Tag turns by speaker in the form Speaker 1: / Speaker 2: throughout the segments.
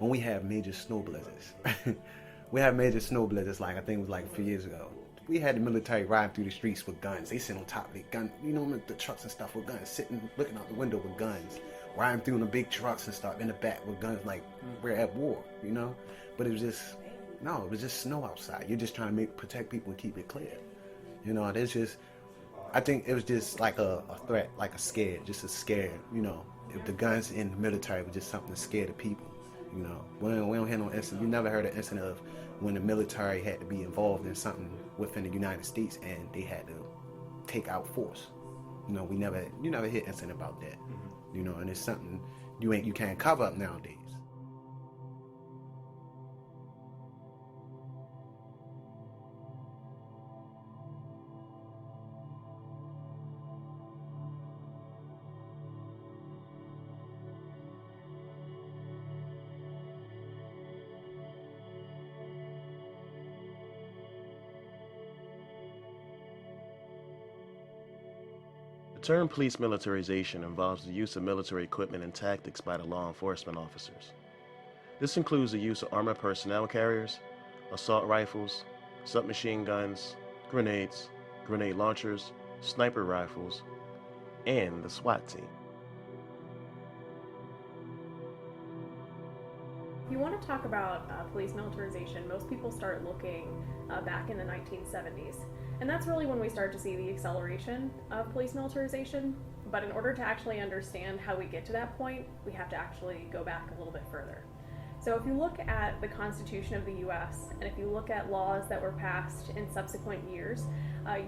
Speaker 1: when we have major snow blizzards. We have major snow blizzards, like I think it was like a few years ago. We had the military riding through the streets with guns. They sit on top of their gun, you know, the trucks and stuff with guns, sitting, looking out the window with guns, riding through in the big trucks and stuff in the back with guns, like we're at war, you know? But it was just, no, it was just snow outside. You're just trying to protect people and keep it clear. You know, there's just, I think it was just like a threat, like a scare, just a scare, you know. If the guns in the military was just something to scare the people, you know. We don't hear no incident. You never heard an incident of when the military had to be involved in something within the United States and they had to take out force. You know, you never hear incident about that. You know, and it's something you can't cover up nowadays.
Speaker 2: The term police militarization involves the use of military equipment and tactics by the law enforcement officers. This includes the use of armored personnel carriers, assault rifles, submachine guns, grenades, grenade launchers, sniper rifles, and the SWAT team.
Speaker 3: If you want to talk about police militarization, most people start looking back in the 1970s. And that's really when we start to see the acceleration of police militarization. But in order to actually understand how we get to that point, we have to actually go back a little bit further. So if you look at the Constitution of the US, and if you look at laws that were passed in subsequent years,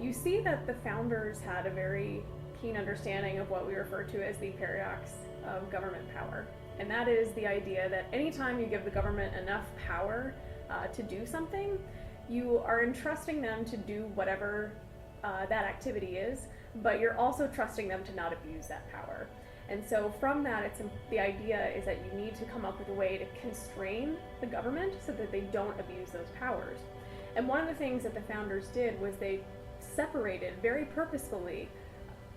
Speaker 3: you see that the founders had a very keen understanding of what we refer to as the paradox of government power. And that is the idea that anytime you give the government enough power to do something, you are entrusting them to do whatever that activity is, but you're also trusting them to not abuse that power. And so from that, the idea is that you need to come up with a way to constrain the government so that they don't abuse those powers. And one of the things that the founders did was they separated very purposefully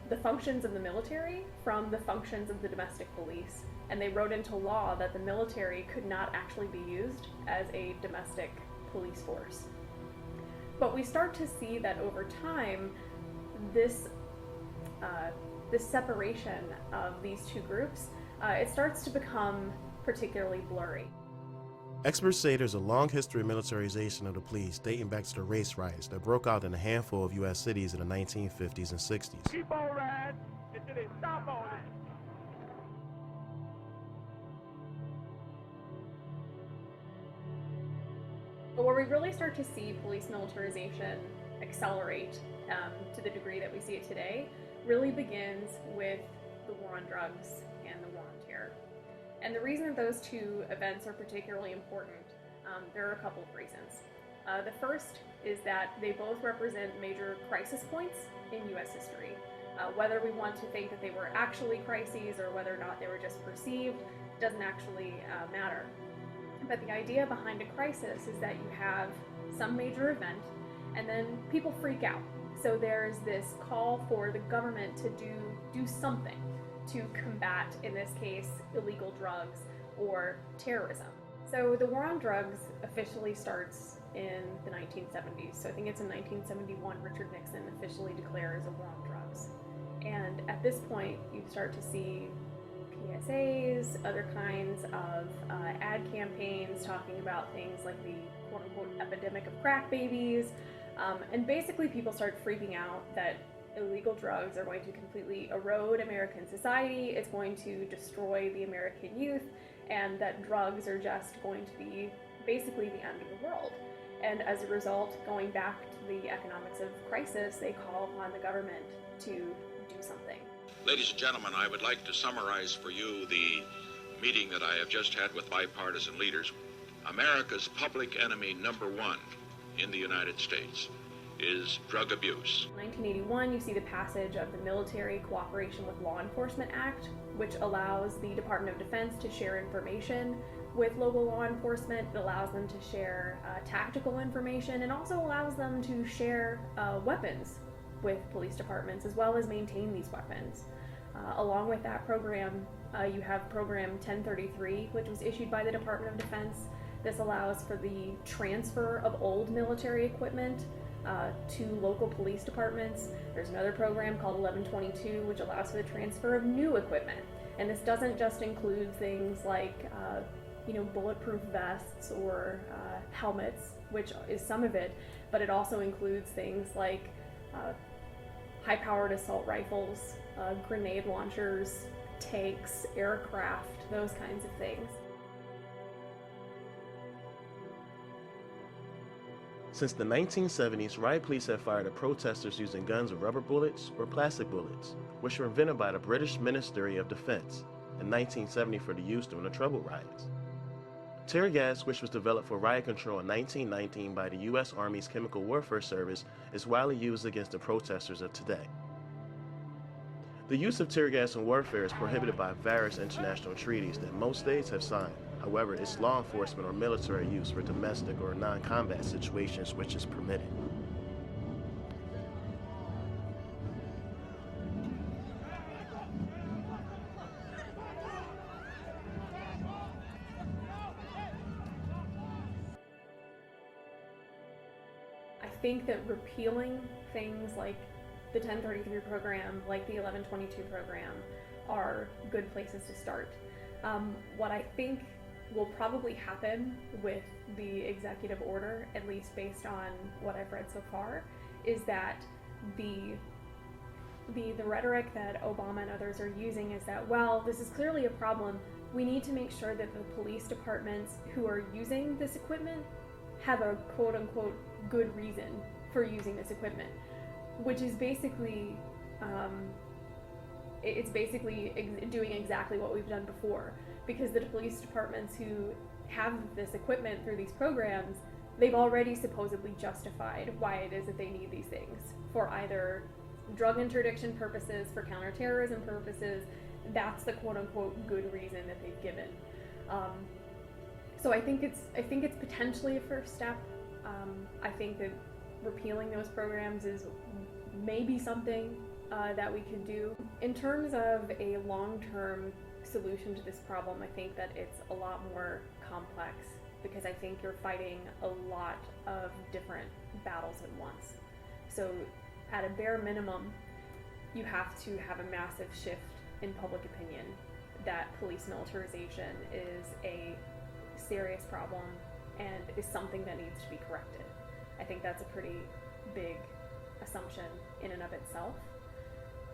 Speaker 3: the functions of the military from the functions of the domestic police. And they wrote into law that the military could not actually be used as a domestic police force. But we start to see that over time, this separation of these two groups, it starts to become particularly blurry.
Speaker 2: Experts say there's a long history of militarization of the police dating back to the race riots that broke out in a handful of U.S. cities in the 1950s and 60s.
Speaker 4: Keep on riding until they stop on it.
Speaker 3: But where we really start to see police militarization accelerate to the degree that we see it today really begins with the war on drugs and the war on terror. And the reason those two events are particularly important, there are a couple of reasons. The first is that they both represent major crisis points in U.S. history. Whether we want to think that they were actually crises or whether or not they were just perceived doesn't actually matter. But the idea behind a crisis is that you have some major event and then people freak out. So there's this call for the government to do something to combat, in this case, illegal drugs or terrorism. So the war on drugs officially starts in the 1970s. So I think it's in 1971 Richard Nixon officially declares a war on drugs. And at this point, you start to see PSAs, other kinds of ad campaigns talking about things like the quote-unquote epidemic of crack babies. And basically people start freaking out that illegal drugs are going to completely erode American society, it's going to destroy the American youth, and that drugs are just going to be basically the end of the world. And as a result, going back to the economics of crisis, they call upon the government to do something.
Speaker 5: Ladies and gentlemen, I would like to summarize for you the meeting that I have just had with bipartisan leaders. America's public enemy number one in the United States is drug abuse.
Speaker 3: In 1981, you see the passage of the Military Cooperation with Law Enforcement Act, which allows the Department of Defense to share information with local law enforcement. It allows them to share tactical information and also allows them to share weapons with police departments as well as maintain these weapons. Along with that program, you have Program 1033, which was issued by the Department of Defense. This allows for the transfer of old military equipment to local police departments. There's another program called 1122, which allows for the transfer of new equipment. And this doesn't just include things like bulletproof vests or helmets, which is some of it, but it also includes things like high-powered assault rifles, grenade launchers, tanks, aircraft, those kinds of things.
Speaker 2: Since the 1970s, riot police have fired at protesters using guns with rubber bullets or plastic bullets, which were invented by the British Ministry of Defense in 1970 for the use during the Trouble riots. Tear gas, which was developed for riot control in 1919 by the U.S. Army's Chemical Warfare Service, is widely used against the protesters of today. The use of tear gas in warfare is prohibited by various international treaties that most states have signed. However, it's law enforcement or military use for domestic or non-combat situations which is permitted.
Speaker 3: I think that repealing things like the 1033 program, like the 1122 program, are good places to start. What I think will probably happen with the executive order, at least based on what I've read so far, is that the rhetoric that Obama and others are using is that, well, this is clearly a problem. We need to make sure that the police departments who are using this equipment have a quote-unquote good reason for using this equipment, which is basically doing exactly what we've done before, because the police departments who have this equipment through these programs, they've already supposedly justified why it is that they need these things for either drug interdiction purposes, for counterterrorism purposes. That's the quote-unquote good reason that they've given. So I think it's potentially a first step. I think that repealing those programs is maybe something that we could do. In terms of a long-term solution to this problem, I think that it's a lot more complex, because I think you're fighting a lot of different battles at once. So at a bare minimum, you have to have a massive shift in public opinion that police militarization is a serious problem and is something that needs to be corrected. I think that's a pretty big assumption in and of itself.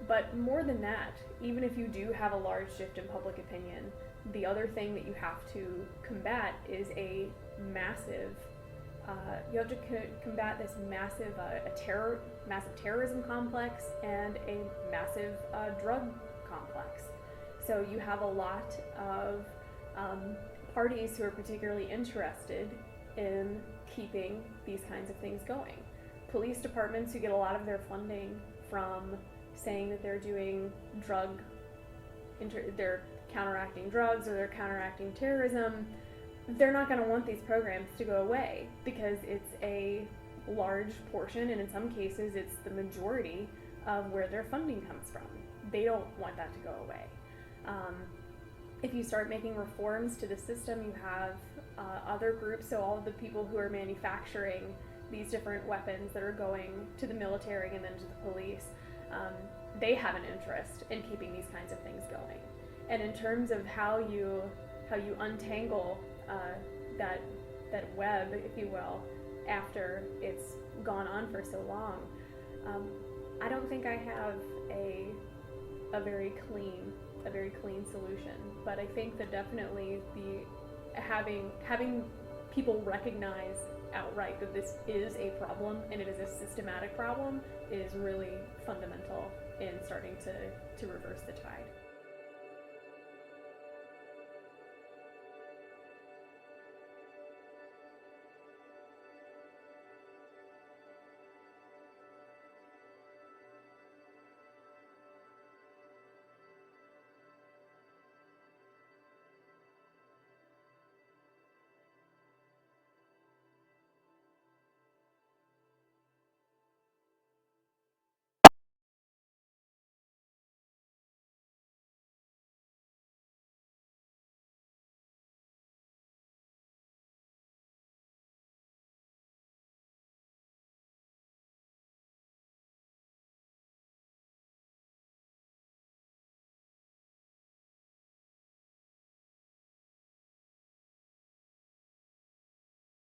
Speaker 3: But more than that, even if you do have a large shift in public opinion, the other thing that you have to combat is a massive, you have to combat this massive massive terrorism complex and a massive drug complex. So you have a lot of parties who are particularly interested in keeping these kinds of things going. Police departments who get a lot of their funding from saying that they're doing they're counteracting drugs or they're counteracting terrorism, they're not going to want these programs to go away, because it's a large portion, and in some cases it's the majority of where their funding comes from. They don't want that to go away. If you start making reforms to the system, you have other groups, so all of the people who are manufacturing these different weapons that are going to the military and then to the police, they have an interest in keeping these kinds of things going. And in terms of how you untangle that web, if you will, after it's gone on for so long, I don't think I have a very clean solution. But I think that definitely having people recognize outright that this is a problem and it is a systematic problem is really fundamental in starting to reverse the tide.